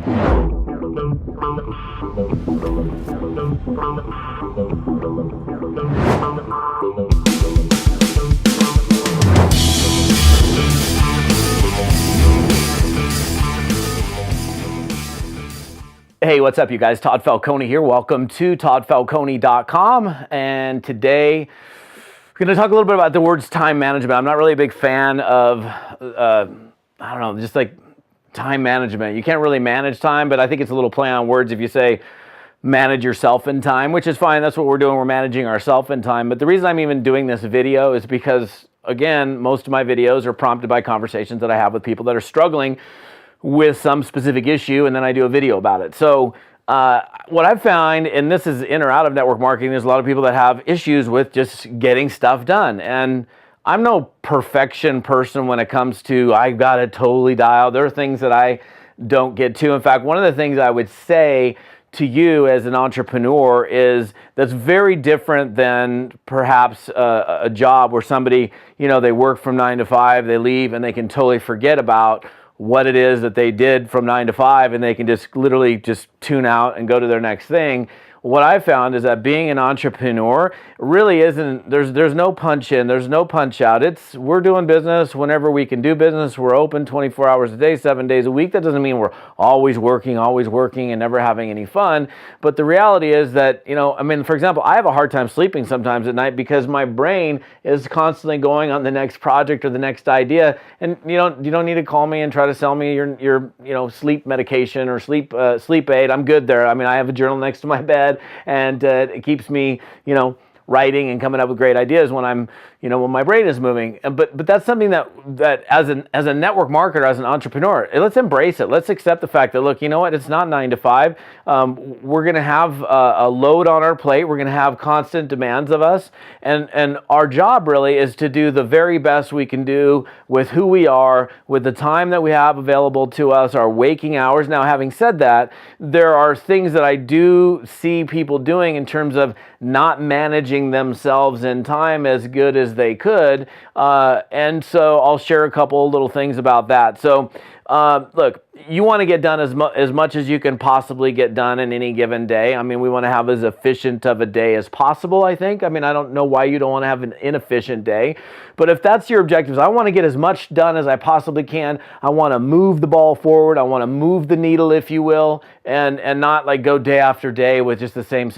Hey, what's up, you guys? Todd Falcone here. Welcome to toddfalcone.com. And today, we're going to talk a little bit about the words time management. I'm not really a big fan of, just like time management. You can't really manage time, but I think it's a little play on words if you say manage yourself in time, which is fine. That's what we're doing. We're managing ourselves in time. But the reason I'm even doing this video is because, again, most of my videos are prompted by conversations that I have with people that are struggling with some specific issue, and then I do a video about it. So what I've found, and this is in or out of network marketing, there's a lot of people that have issues with just getting stuff done. And I'm no perfection person when it comes to I've got it totally dialed. There are things that I don't get to. In fact, one of the things I would say to you as an entrepreneur is that's very different than perhaps a job where somebody, they work from 9 to 5, they leave, and they can totally forget about what it is that they did from 9 to 5, and they can just literally just tune out and go to their next thing. What I found is that being an entrepreneur really isn't, there's no punch in, there's no punch out. We're doing business whenever we can do business. We're open 24 hours a day, 7 days a week. That doesn't mean we're always working and never having any fun. But the reality is that, for example, I have a hard time sleeping sometimes at night because my brain is constantly going on the next project or the next idea. And you don't need to call me and try to sell me your sleep medication or sleep aid. I'm good there. I have a journal next to my bed, and it keeps me, writing and coming up with great ideas when I'm, when my brain is moving. But that's something that as a network marketer, as an entrepreneur, let's embrace it. Let's accept the fact that, look, it's not 9 to 5. We're going to have a load on our plate. We're going to have constant demands of us. And our job really is to do the very best we can do with who we are, with the time that we have available to us, our waking hours. Now, having said that, there are things that I do see people doing in terms of not managing themselves in time as good as they could. And so I'll share a couple little things about that. So look, you want to get done as much as you can possibly get done in any given day. We want to have as efficient of a day as possible, I think. I don't know why you don't want to have an inefficient day. But if that's your objectives, I want to get as much done as I possibly can. I want to move the ball forward. I want to move the needle, if you will, and not like go day after day with just the same.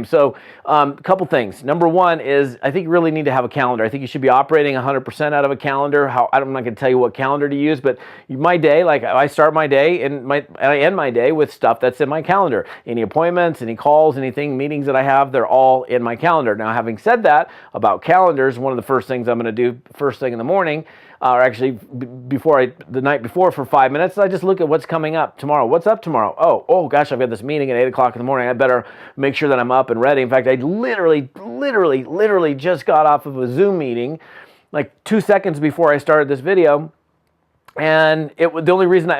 So a couple things. Number one is I think you really need to have a calendar. I think you should be operating 100% out of a calendar. I'm not going to tell you what calendar to use, but my day, like I start my day and I end my day with stuff that's in my calendar. Any appointments, any calls, anything, meetings that I have, they're all in my calendar. Now, having said that about calendars, one of the first things I'm going to do first thing in the morning, or actually the night before for 5 minutes, I just look at what's coming up tomorrow. What's up tomorrow? Oh gosh, I've got this meeting at 8 o'clock in the morning. I better make sure that I'm up and ready. In fact, I literally just got off of a Zoom meeting like 2 seconds before I started this video. And the only reason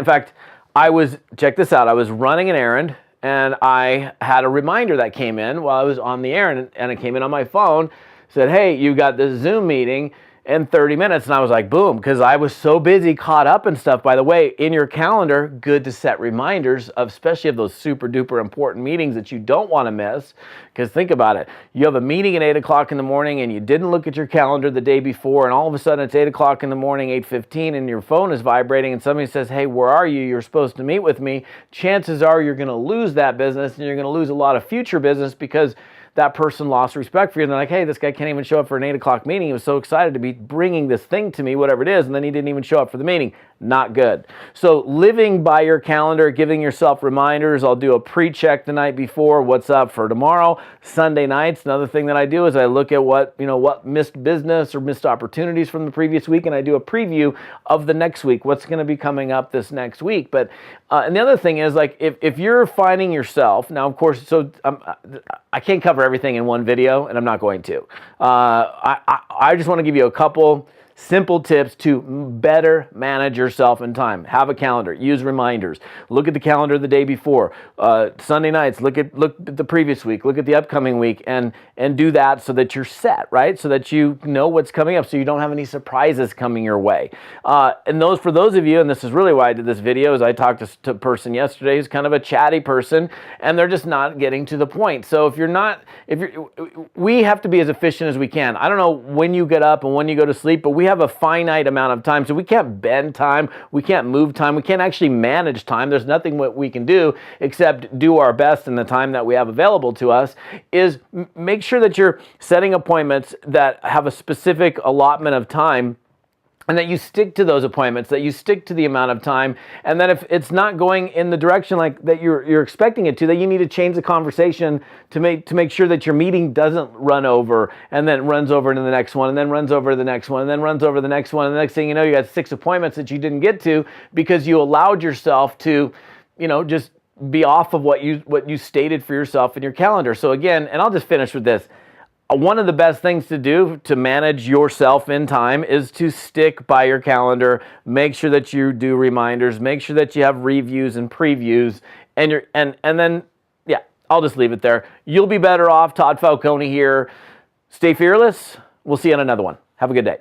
check this out, I was running an errand and I had a reminder that came in while I was on the errand, and it came in on my phone, said, hey, you got this Zoom meeting in 30 minutes. And I was like, boom, because I was so busy, caught up and stuff. By the way, in your calendar, good to set reminders especially of those super duper important meetings that you don't want to miss. Because think about it. You have a meeting at 8 o'clock in the morning and you didn't look at your calendar the day before, and all of a sudden it's 8 o'clock in the morning, 8:15, and your phone is vibrating and somebody says, hey, where are you? You're supposed to meet with me. Chances are you're going to lose that business, and you're going to lose a lot of future business because that person lost respect for you. And they're like, hey, this guy can't even show up for an 8 o'clock meeting. He was so excited to be bringing this thing to me, whatever it is, and then he didn't even show up for the meeting. Not good. So living by your calendar, giving yourself reminders. I'll do a pre-check the night before. What's up for tomorrow? Sunday nights, another thing that I do is I look at what missed business or missed opportunities from the previous week, and I do a preview of the next week. What's going to be coming up this next week? But and the other thing is, like, if you're finding yourself now, of course, so I can't cover everything in one video, and I'm not going to. I just want to give you a couple simple tips to better manage yourself in time. Have a calendar, use reminders, look at the calendar the day before, Sunday nights, look at the previous week, look at the upcoming week, and do that so that you're set, right? So that you know what's coming up, so you don't have any surprises coming your way. And for those of you, and this is really why I did this video, is I talked to a person yesterday who's kind of a chatty person, and they're just not getting to the point. So we have to be as efficient as we can. I don't know when you get up and when you go to sleep, but we have a finite amount of time, so we can't bend time, we can't move time, we can't actually manage time. There's nothing what we can do except do our best in the time that we have available to us. Is make sure that you're setting appointments that have a specific allotment of time, and that you stick to those appointments, that you stick to the amount of time, and that if it's not going in the direction like that you're expecting it to, that you need to change the conversation to make sure that your meeting doesn't run over, and then runs over into the next one, and then runs over to the next one, and then runs over to the next one, and the next thing you know, you got 6 appointments that you didn't get to because you allowed yourself to, just be off of what you stated for yourself in your calendar. So again, and I'll just finish with this. One of the best things to do to manage yourself in time is to stick by your calendar. Make sure that you do reminders. Make sure that you have reviews and previews. And then I'll just leave it there. You'll be better off. Todd Falcone here. Stay fearless. We'll see you on another one. Have a good day.